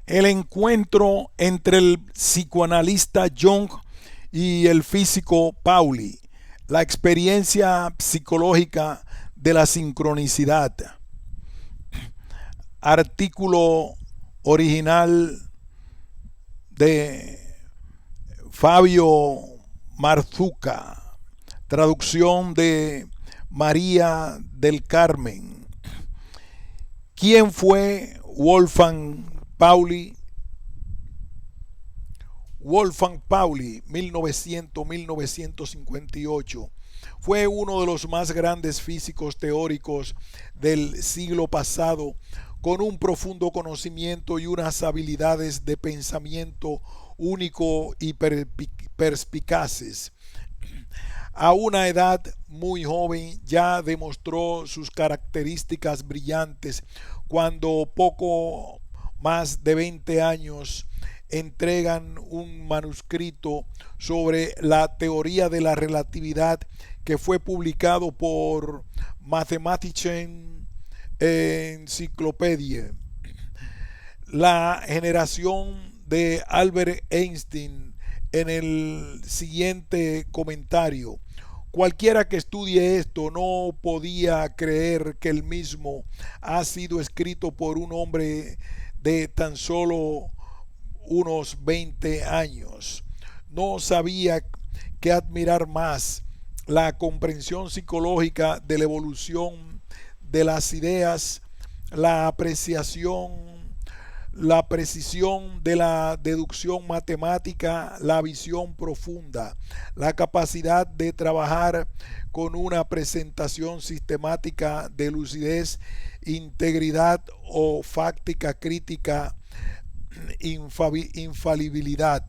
El encuentro entre el psicoanalista Jung y el físico Pauli, la experiencia psicológica de la sincronicidad. Artículo original de Fabio Marzuca, traducción de María del Carmen. ¿Quién fue Wolfgang Pauli? Wolfgang Pauli, 1900-1958, fue uno de los más grandes físicos teóricos del siglo pasado, con un profundo conocimiento y unas habilidades de pensamiento único y perspicaces. A una edad muy joven ya demostró sus características brillantes cuando poco más de 20 años entregan un manuscrito sobre la teoría de la relatividad que fue publicado por Mathematische Encyclopedia. La generación de Albert Einstein en el siguiente comentario. Cualquiera que estudie esto no podía creer que el mismo ha sido escrito por un hombre de tan solo unos 20 años. No sabía que admirar más la comprensión psicológica de la evolución de las ideas, la apreciación, la precisión de la deducción matemática, la visión profunda, la capacidad de trabajar con una presentación sistemática de lucidez, integridad o fáctica crítica, infalibilidad.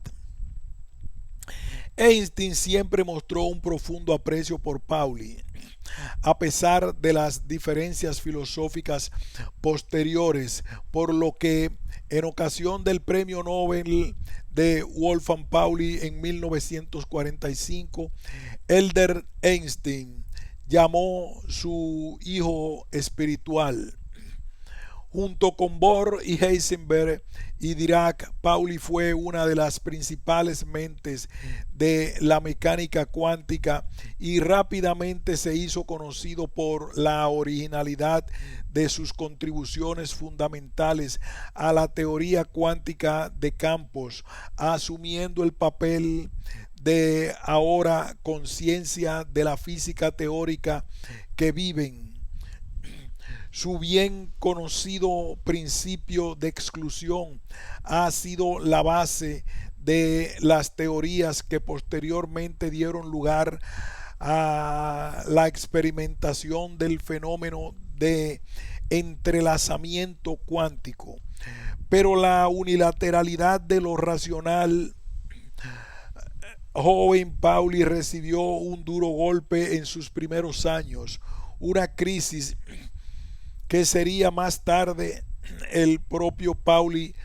Einstein siempre mostró un profundo aprecio por Pauli, a pesar de las diferencias filosóficas posteriores, por lo que en ocasión del premio Nobel de Wolfgang Pauli en 1945, Albert Einstein llamó su hijo espiritual. Junto con Bohr y Heisenberg y Dirac, Pauli fue una de las principales mentes de la mecánica cuántica y rápidamente se hizo conocido por la originalidad de sus contribuciones fundamentales a la teoría cuántica de campos, asumiendo el papel de ahora conciencia de la física teórica que viven. Su bien conocido principio de exclusión ha sido la base de las teorías que posteriormente dieron lugar a la experimentación del fenómeno de entrelazamiento cuántico. Pero la unilateralidad de lo racional, joven Pauli recibió un duro golpe en sus primeros años, una crisis que sería más tarde el propio Pauli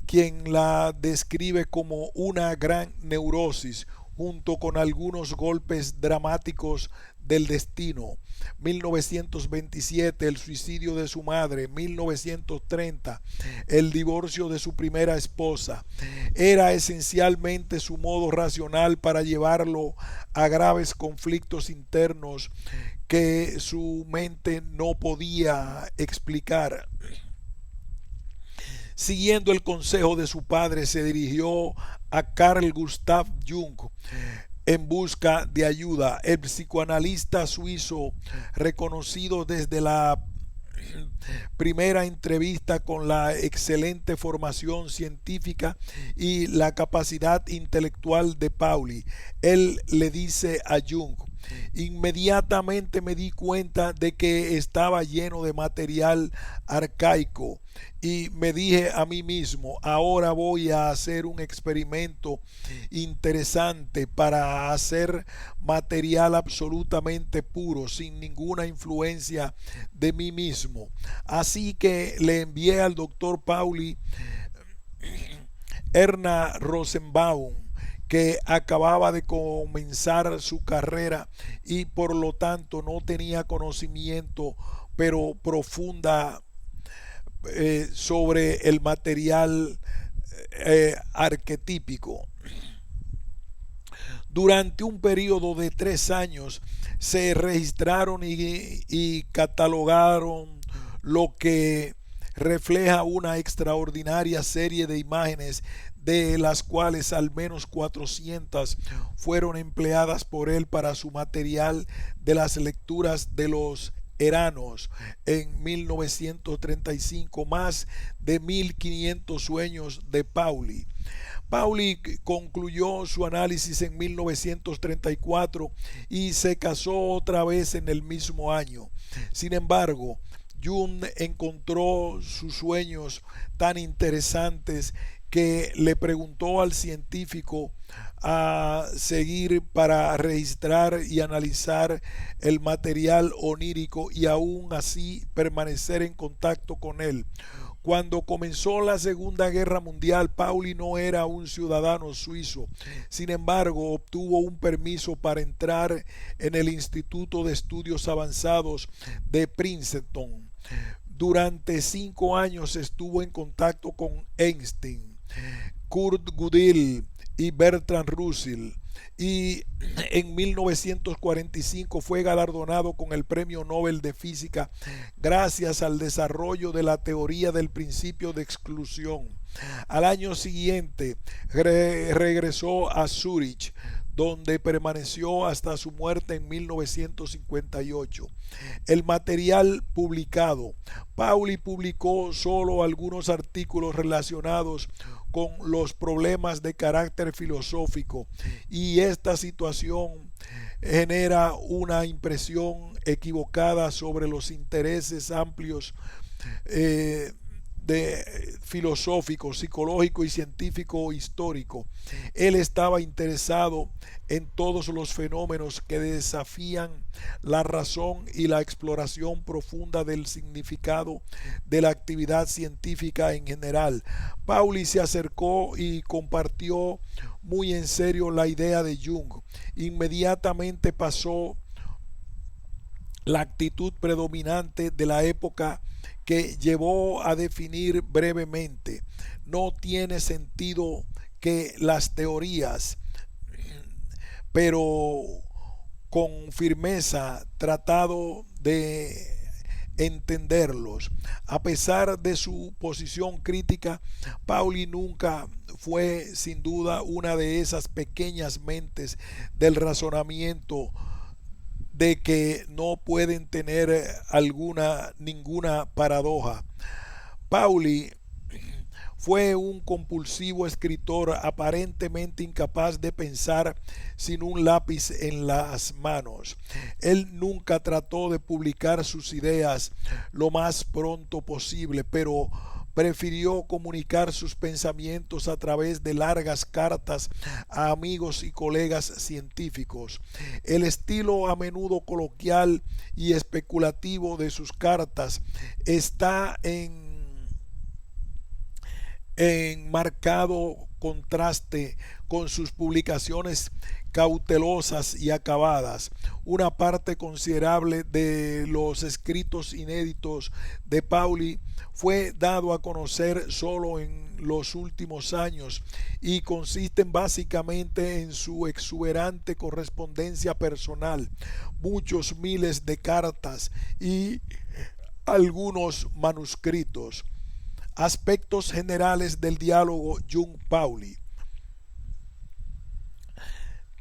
quien la describe como una gran neurosis, junto con algunos golpes dramáticos del destino. 1927, el suicidio de su madre. 1930, el divorcio de su primera esposa. Era esencialmente su modo racional para llevarlo a graves conflictos internos que su mente no podía explicar. Siguiendo el consejo de su padre, se dirigió a Carl Gustav Jung en busca de ayuda. El psicoanalista suizo, reconocido desde la primera entrevista con la excelente formación científica y la capacidad intelectual de Pauli, él le dice a Jung: inmediatamente me di cuenta de que estaba lleno de material arcaico y me dije a mí mismo, ahora voy a hacer un experimento interesante para hacer material absolutamente puro, sin ninguna influencia de mí mismo. Así que le envié al doctor Pauli Erna Rosenbaum, que acababa de comenzar su carrera y por lo tanto no tenía conocimiento pero profunda sobre el material arquetípico. Durante un periodo de 3 años se registraron y catalogaron lo que refleja una extraordinaria serie de imágenes, de las cuales al menos 400 fueron empleadas por él para su material de las lecturas de los Eranos en 1935, más de 1500 sueños de Pauli. Pauli concluyó su análisis en 1934 y se casó otra vez en el mismo año. Sin embargo, Jung encontró sus sueños tan interesantes que le preguntó al científico a seguir para registrar y analizar el material onírico y aún así permanecer en contacto con él. Cuando comenzó la Segunda Guerra Mundial, Pauli no era un ciudadano suizo. Sin embargo, obtuvo un permiso para entrar en el Instituto de Estudios Avanzados de Princeton. Durante 5 años estuvo en contacto con Einstein, Kurt Gödel y Bertrand Russell, y en 1945 fue galardonado con el Premio Nobel de Física gracias al desarrollo de la teoría del principio de exclusión. Al año siguiente regresó a Zúrich, donde permaneció hasta su muerte en 1958. El material publicado. Pauli publicó solo algunos artículos relacionados con los problemas de carácter filosófico, y esta situación genera una impresión equivocada sobre los intereses amplios de filosófico, psicológico y científico histórico. Él estaba interesado en todos los fenómenos que desafían la razón y la exploración profunda del significado de la actividad científica en general. Pauli se acercó y compartió muy en serio la idea de Jung. Inmediatamente pasó la actitud predominante de la época, que llevó a definir brevemente: no tiene sentido que las teorías, pero con firmeza tratado de entenderlos. A pesar de su posición crítica, Pauli nunca fue sin duda una de esas pequeñas mentes del razonamiento de que no pueden tener ninguna paradoja. Pauli fue un compulsivo escritor aparentemente incapaz de pensar sin un lápiz en las manos. Él nunca trató de publicar sus ideas lo más pronto posible, pero prefirió comunicar sus pensamientos a través de largas cartas a amigos y colegas científicos. El estilo a menudo coloquial y especulativo de sus cartas está en marcado contraste con sus publicaciones cautelosas y acabadas. Una parte considerable de los escritos inéditos de Pauli fue dado a conocer solo en los últimos años y consisten básicamente en su exuberante correspondencia personal, muchos miles de cartas y algunos manuscritos. Aspectos generales del diálogo Jung-Pauli.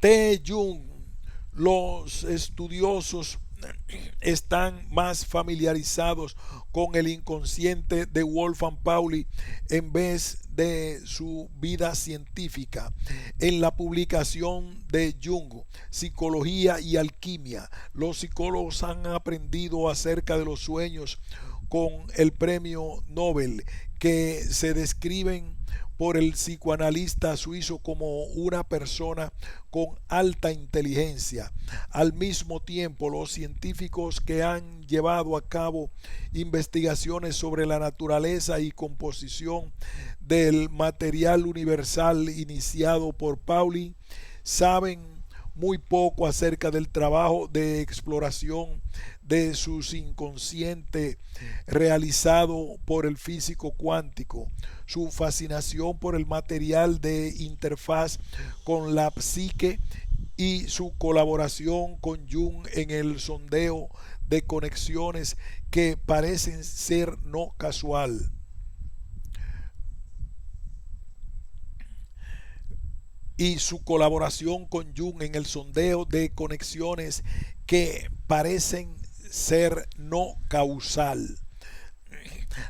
T. Jung. Los estudiosos están más familiarizados con el inconsciente de Wolfgang Pauli en vez de su vida científica. En la publicación de Jung, Psicología y Alquimia, los psicólogos han aprendido acerca de los sueños con el premio Nobel, que se describen por el psicoanalista suizo como una persona con alta inteligencia. Al mismo tiempo, los científicos que han llevado a cabo investigaciones sobre la naturaleza y composición del material universal iniciado por Pauli saben muy poco acerca del trabajo de exploración de su inconsciente realizado por el físico cuántico, su fascinación por el material de interfaz con la psique y su colaboración con Jung en el sondeo de conexiones que parecen ser no casual. Y su colaboración con Jung en el sondeo de conexiones que parecen ser no causal.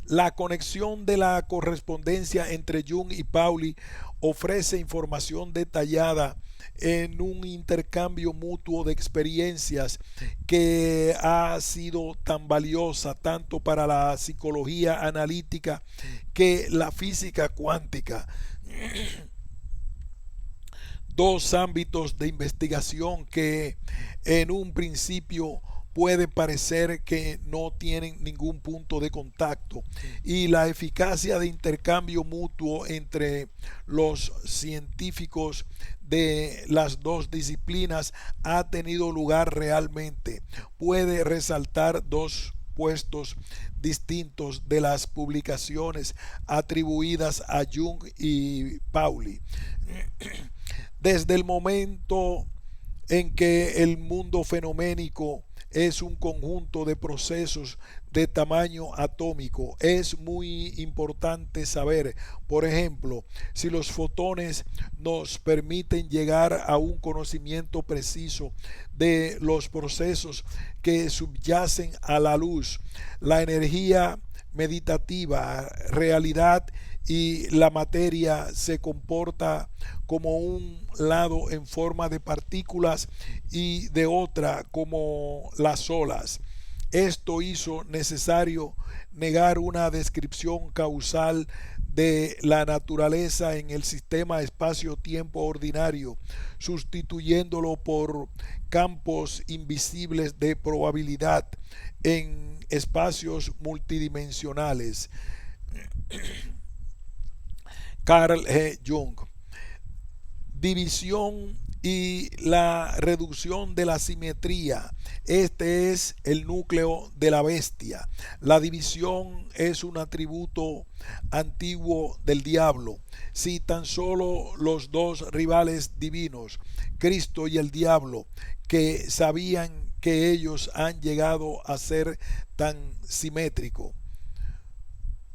La conexión de la correspondencia entre Jung y Pauli ofrece información detallada en un intercambio mutuo de experiencias que ha sido tan valiosa tanto para la psicología analítica que la física cuántica. Dos ámbitos de investigación que en un principio puede parecer que no tienen ningún punto de contacto, y la eficacia de intercambio mutuo entre los científicos de las dos disciplinas ha tenido lugar realmente. Puede resaltar dos puestos distintos de las publicaciones atribuidas a Jung y Pauli. Desde el momento en que el mundo fenoménico es un conjunto de procesos de tamaño atómico, es muy importante saber, por ejemplo, si los fotones nos permiten llegar a un conocimiento preciso de los procesos que subyacen a la luz, la energía meditativa, realidad y la materia se comporta como un lado en forma de partículas y de otra como las olas. Esto hizo necesario negar una descripción causal de la naturaleza en el sistema espacio-tiempo ordinario, sustituyéndolo por campos invisibles de probabilidad en espacios multidimensionales. Carl G. Jung. División y la reducción de la simetría. Este es el núcleo de la bestia. La división es un atributo antiguo del diablo. Si tan solo los dos rivales divinos, Cristo y el diablo, que sabían que ellos han llegado a ser tan simétricos.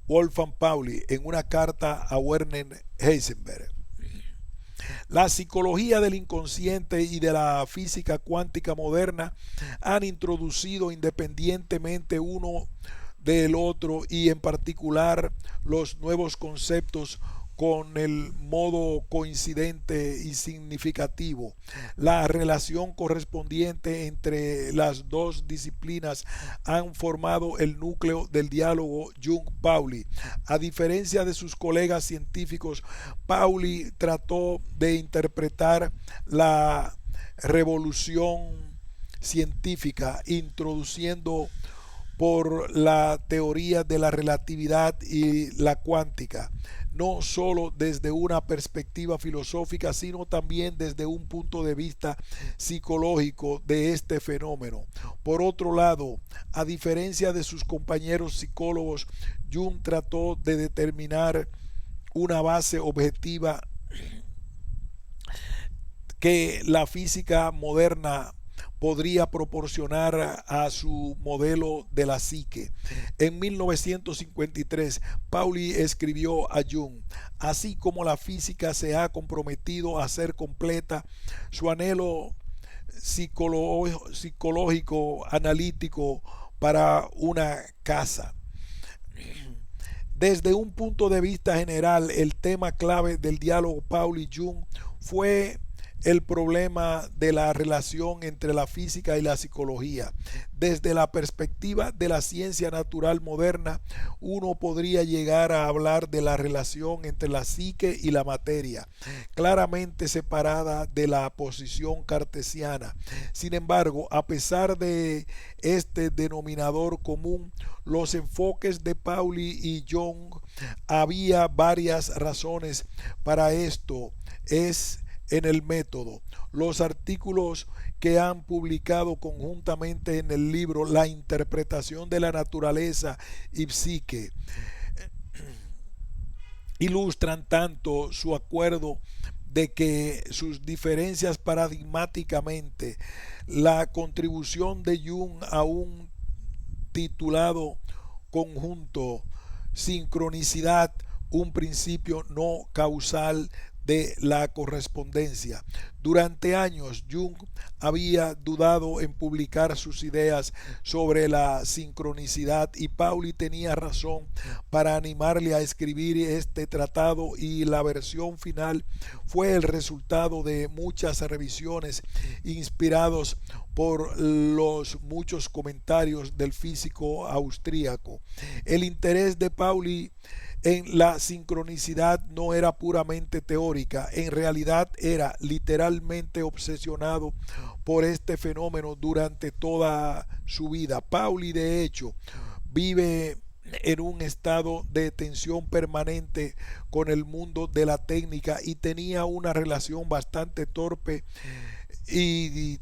Wolfgang Pauli en una carta a Werner Heisenberg. La psicología del inconsciente y de la física cuántica moderna han introducido independientemente uno del otro, y en particular los nuevos conceptos con el modo coincidente y significativo. La relación correspondiente entre las dos disciplinas han formado el núcleo del diálogo Jung-Pauli. A diferencia de sus colegas científicos, Pauli trató de interpretar la revolución científica introduciendo por la teoría de la relatividad y la cuántica, no solo desde una perspectiva filosófica, sino también desde un punto de vista psicológico de este fenómeno. Por otro lado, a diferencia de sus compañeros psicólogos, Jung trató de determinar una base objetiva que la física moderna podría proporcionar a su modelo de la psique. En 1953, Pauli escribió a Jung: así como la física se ha comprometido a ser completa, su anhelo psicológico analítico para una casa. Desde un punto de vista general, el tema clave del diálogo Pauli-Jung fue el problema de la relación entre la física y la psicología. Desde la perspectiva de la ciencia natural moderna, uno podría llegar a hablar de la relación entre la psique y la materia, claramente separada de la posición cartesiana. Sin embargo, a pesar de este denominador común, los enfoques de Pauli y Jung, había varias razones para esto. en el método. Los artículos que han publicado conjuntamente en el libro La interpretación de la naturaleza y psique ilustran tanto su acuerdo de que sus diferencias paradigmáticamente, la contribución de Jung a un titulado conjunto, sincronicidad, un principio no causal de la correspondencia. Durante años, Jung había dudado en publicar sus ideas sobre la sincronicidad y Pauli tenía razón para animarle a escribir este tratado, y la versión final fue el resultado de muchas revisiones inspirados por los muchos comentarios del físico austríaco. El interés de Pauli en la sincronicidad no era puramente teórica, en realidad era literalmente obsesionado por este fenómeno durante toda su vida. Pauli, de hecho, vive en un estado de tensión permanente con el mundo de la técnica y tenía una relación bastante torpe y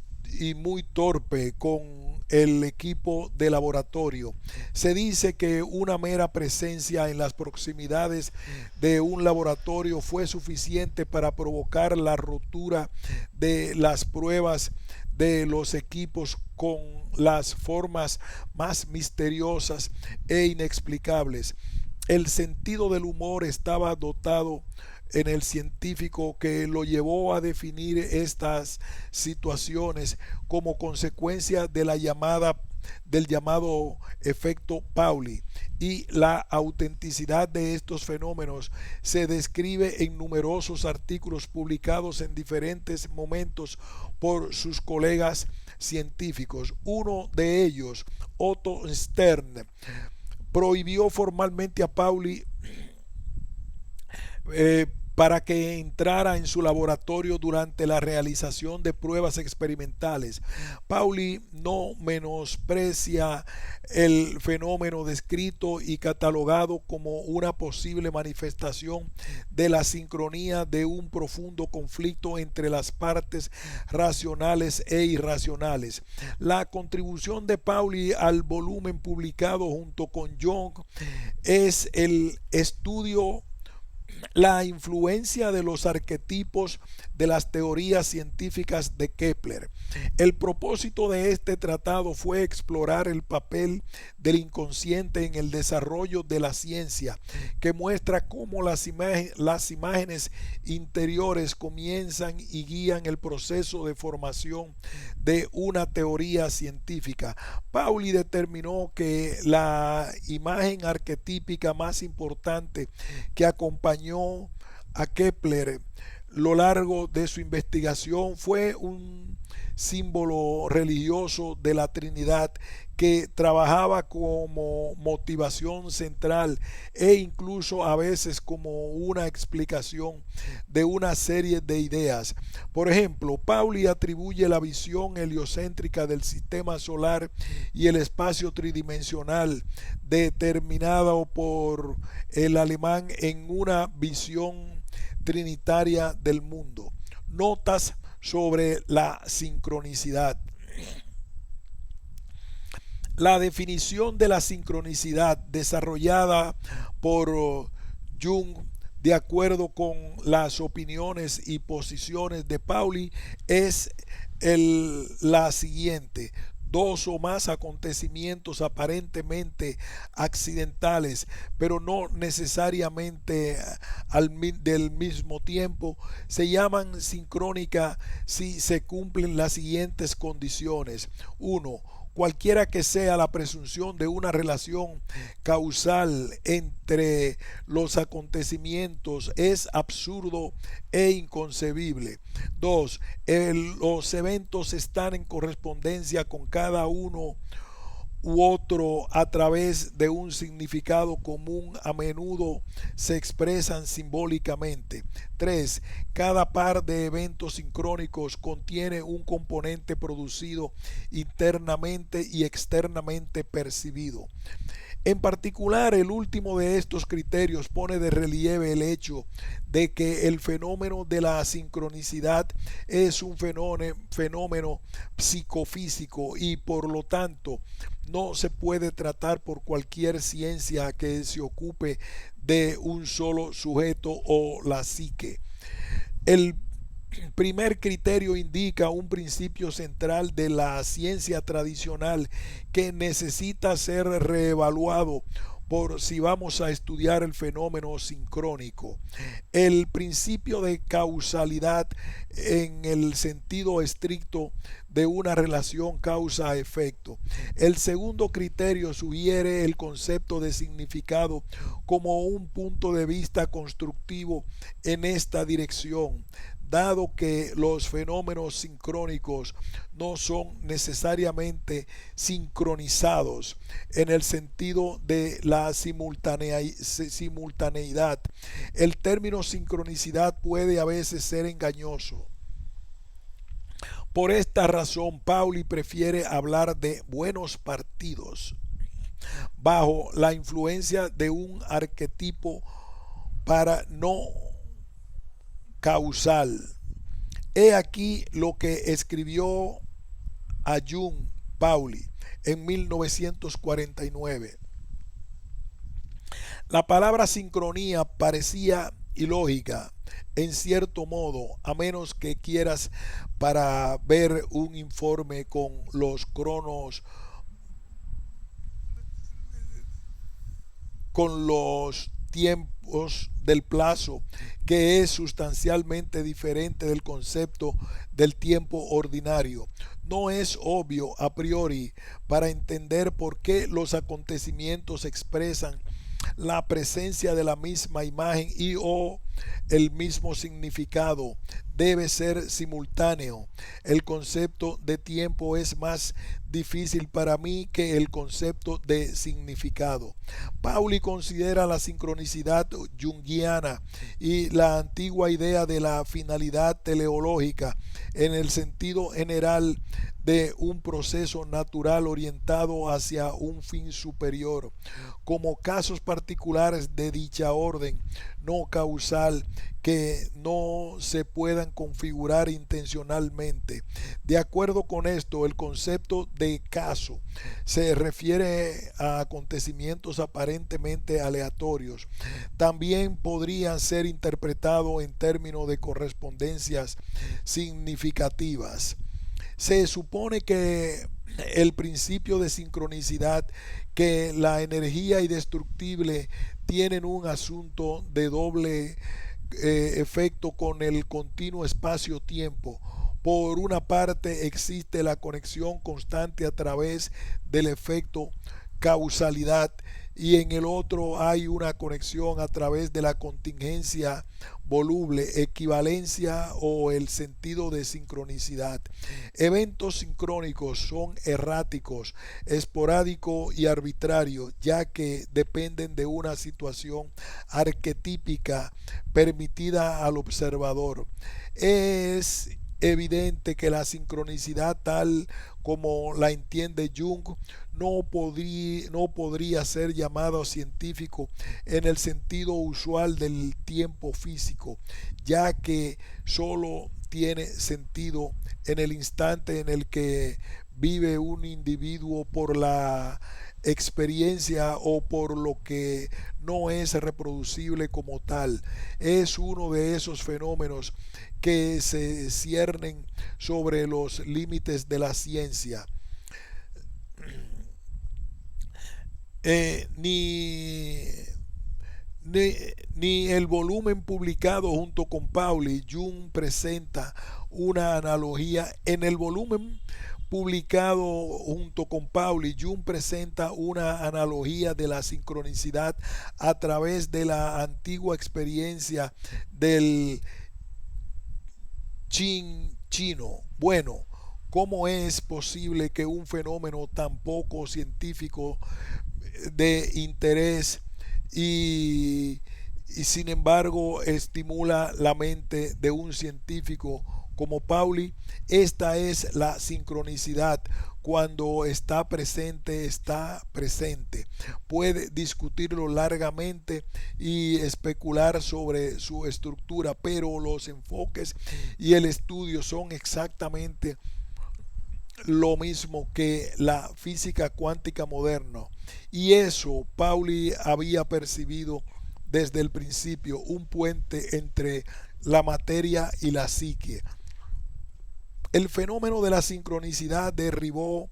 muy torpe con el equipo de laboratorio. Se dice que una mera presencia en las proximidades de un laboratorio fue suficiente para provocar la rotura de las pruebas de los equipos con las formas más misteriosas e inexplicables. El sentido del humor estaba dotado en el científico, que lo llevó a definir estas situaciones como consecuencia de del llamado efecto Pauli, y la autenticidad de estos fenómenos se describe en numerosos artículos publicados en diferentes momentos por sus colegas científicos. Uno de ellos, Otto Stern, prohibió formalmente a Pauli para que entrara en su laboratorio durante la realización de pruebas experimentales. Pauli no menosprecia el fenómeno descrito y catalogado como una posible manifestación de la sincronía de un profundo conflicto entre las partes racionales e irracionales. La contribución de Pauli al volumen publicado junto con Jung es el estudio la influencia de los arquetipos de las teorías científicas de Kepler. El propósito de este tratado fue explorar el papel del inconsciente en el desarrollo de la ciencia, que muestra cómo las imágenes interiores comienzan y guían el proceso de formación de una teoría científica. Pauli determinó que la imagen arquetípica más importante que acompañó a Kepler lo largo de su investigación fue un símbolo religioso de la Trinidad que trabajaba como motivación central e incluso a veces como una explicación de una serie de ideas. Por ejemplo, Pauli atribuye la visión heliocéntrica del sistema solar y el espacio tridimensional determinado por el alemán en una visión trinitaria del mundo. Notas sobre la sincronicidad. La definición de la sincronicidad desarrollada por Jung, de acuerdo con las opiniones y posiciones de Pauli, es la siguiente: dos o más acontecimientos aparentemente accidentales, pero no necesariamente del mismo tiempo, se llaman sincrónica si se cumplen las siguientes condiciones. 1. Cualquiera que sea la presunción de una relación causal entre los acontecimientos es absurdo e inconcebible. 2. Los eventos están en correspondencia con cada uno u otro a través de un significado común, a menudo se expresan simbólicamente. 3. Cada par de eventos sincrónicos contiene un componente producido internamente y externamente percibido. En particular, el último de estos criterios pone de relieve el hecho de que el fenómeno de la sincronicidad es un fenómeno psicofísico y por lo tanto no se puede tratar por cualquier ciencia que se ocupe de un solo sujeto o la psique. El primer criterio indica un principio central de la ciencia tradicional que necesita ser reevaluado por si vamos a estudiar el fenómeno sincrónico. El principio de causalidad en el sentido estricto de una relación causa-efecto. El segundo criterio sugiere el concepto de significado como un punto de vista constructivo en esta dirección, dado que los fenómenos sincrónicos no son necesariamente sincronizados en el sentido de la simultaneidad. El término sincronicidad puede a veces ser engañoso. Por esta razón, Pauli prefiere hablar de buenos partidos bajo la influencia de un arquetipo para no causal. He aquí lo que escribió a Jung Pauli en 1949. La palabra sincronía parecía ilógica en cierto modo, a menos que quieras para ver un informe con los cronos, con los tiempos del plazo, que es sustancialmente diferente del concepto del tiempo ordinario. No es obvio a priori para entender por qué los acontecimientos expresan la presencia de la misma imagen y o el mismo significado debe ser simultáneo. El concepto de tiempo es más difícil para mí que el concepto de significado. Pauli considera la sincronicidad junguiana y la antigua idea de la finalidad teleológica en el sentido general de un proceso natural orientado hacia un fin superior, como casos particulares de dicha orden no causal que no se puedan configurar intencionalmente. De acuerdo con esto, el concepto de caso se refiere a acontecimientos aparentemente aleatorios. También podrían ser interpretados en términos de correspondencias significativas. Se supone que el principio de sincronicidad, que la energía indestructible tienen un asunto de doble efecto con el continuo espacio-tiempo. Por una parte existe la conexión constante a través del efecto causalidad y en el otro hay una conexión a través de la contingencia voluble, equivalencia o el sentido de sincronicidad. Eventos sincrónicos son erráticos, esporádicos y arbitrarios, ya que dependen de una situación arquetípica permitida al observador. Es evidente que la sincronicidad tal como la entiende Jung no podría ser llamado científico en el sentido usual del tiempo físico, ya que solo tiene sentido en el instante en el que vive un individuo por la experiencia o por lo que no es reproducible como tal. Es uno de esos fenómenos que se ciernen sobre los límites de la ciencia. Ni, ni, ni el volumen publicado junto con Pauli, Jung presenta una analogía. En el volumen publicado junto con Pauli, Jung presenta una analogía de la sincronicidad a través de la antigua experiencia del chino. Bueno, ¿cómo es posible que un fenómeno tan poco científico de interés y sin embargo estimula la mente de un científico como Pauli? Esta es la sincronicidad Cuando está presente, está presente. Puede discutirlo largamente y especular sobre su estructura, pero los enfoques y el estudio son exactamente lo mismo que la física cuántica moderna. Y eso Pauli había percibido desde el principio, un puente entre la materia y la psique. El fenómeno de la sincronicidad derribó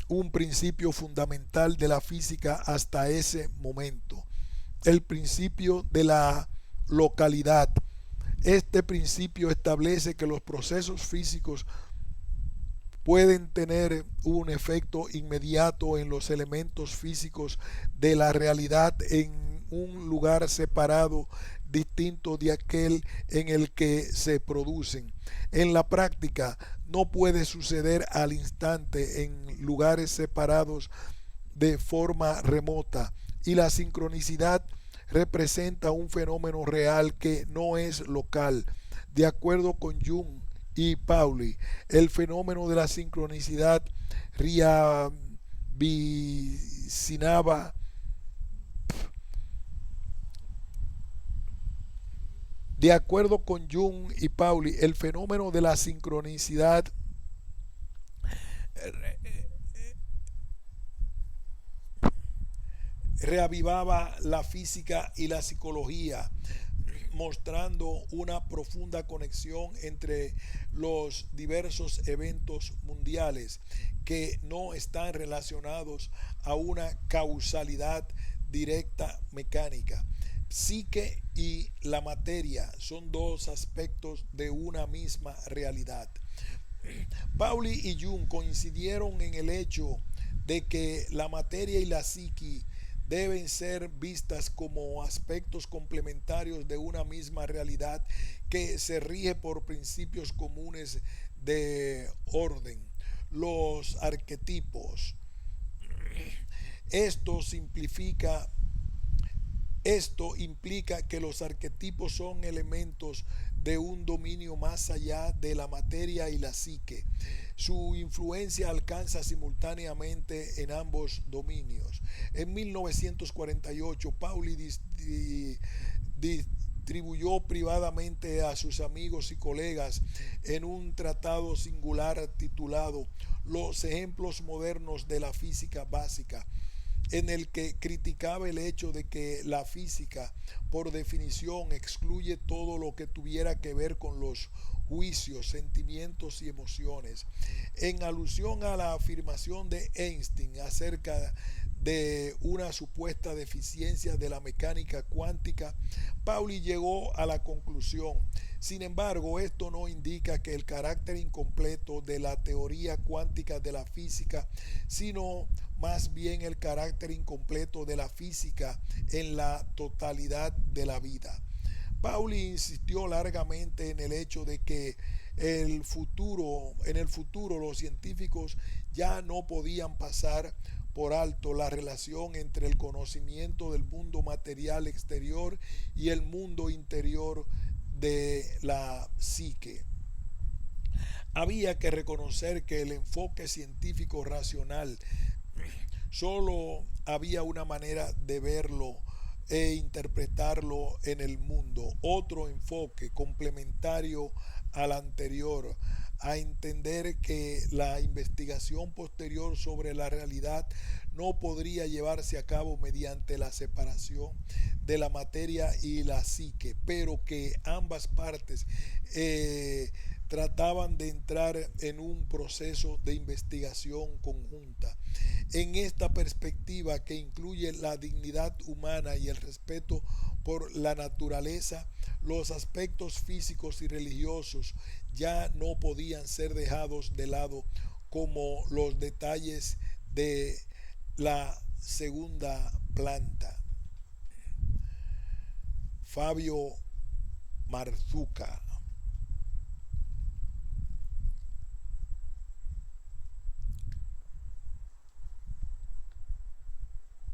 un principio fundamental de la física hasta ese momento, el principio de la localidad. Este principio establece que los procesos físicos pueden tener un efecto inmediato en los elementos físicos de la realidad en un lugar separado, distinto de aquel en el que se producen. En la práctica no puede suceder al instante en lugares separados de forma remota, y la sincronicidad representa un fenómeno real que no es local. De acuerdo con Jung y Pauli, el fenómeno de la sincronicidad reavicinaba De acuerdo con Jung y Pauli, el fenómeno de la sincronicidad reavivaba la física y la psicología, mostrando una profunda conexión entre los diversos eventos mundiales que no están relacionados a una causalidad directa mecánica. Psique y la materia son dos aspectos de una misma realidad. Pauli y Jung coincidieron en el hecho de que la materia y la psique deben ser vistas como aspectos complementarios de una misma realidad que se rige por principios comunes de orden. Los arquetipos. Esto simplifica Esto implica que los arquetipos son elementos de un dominio más allá de la materia y la psique. Su influencia alcanza simultáneamente en ambos dominios. En 1948, Pauli distribuyó privadamente a sus amigos y colegas en un tratado singular titulado Los ejemplos modernos de la física básica, en el que criticaba el hecho de que la física, por definición, excluye todo lo que tuviera que ver con los juicios, sentimientos y emociones. En alusión a la afirmación de Einstein acerca de una supuesta deficiencia de la mecánica cuántica, Pauli llegó a la conclusión: sin embargo, esto no indica que el carácter incompleto de la teoría cuántica de la física, sino más bien el carácter incompleto de la física en la totalidad de la vida. Pauli insistió largamente en el hecho de que en el futuro los científicos ya no podían pasar por alto la relación entre el conocimiento del mundo material exterior y el mundo interior de la psique. Había que reconocer que el enfoque científico racional solo había una manera de verlo e interpretarlo en el mundo. Otro enfoque complementario al anterior, a entender que la investigación posterior sobre la realidad no podría llevarse a cabo mediante la separación de la materia y la psique, pero que ambas partes trataban de entrar en un proceso de investigación conjunta. En esta perspectiva, que incluye la dignidad humana y el respeto por la naturaleza, los aspectos físicos y religiosos ya no podían ser dejados de lado como los detalles de la segunda planta. Fabio Marzuca.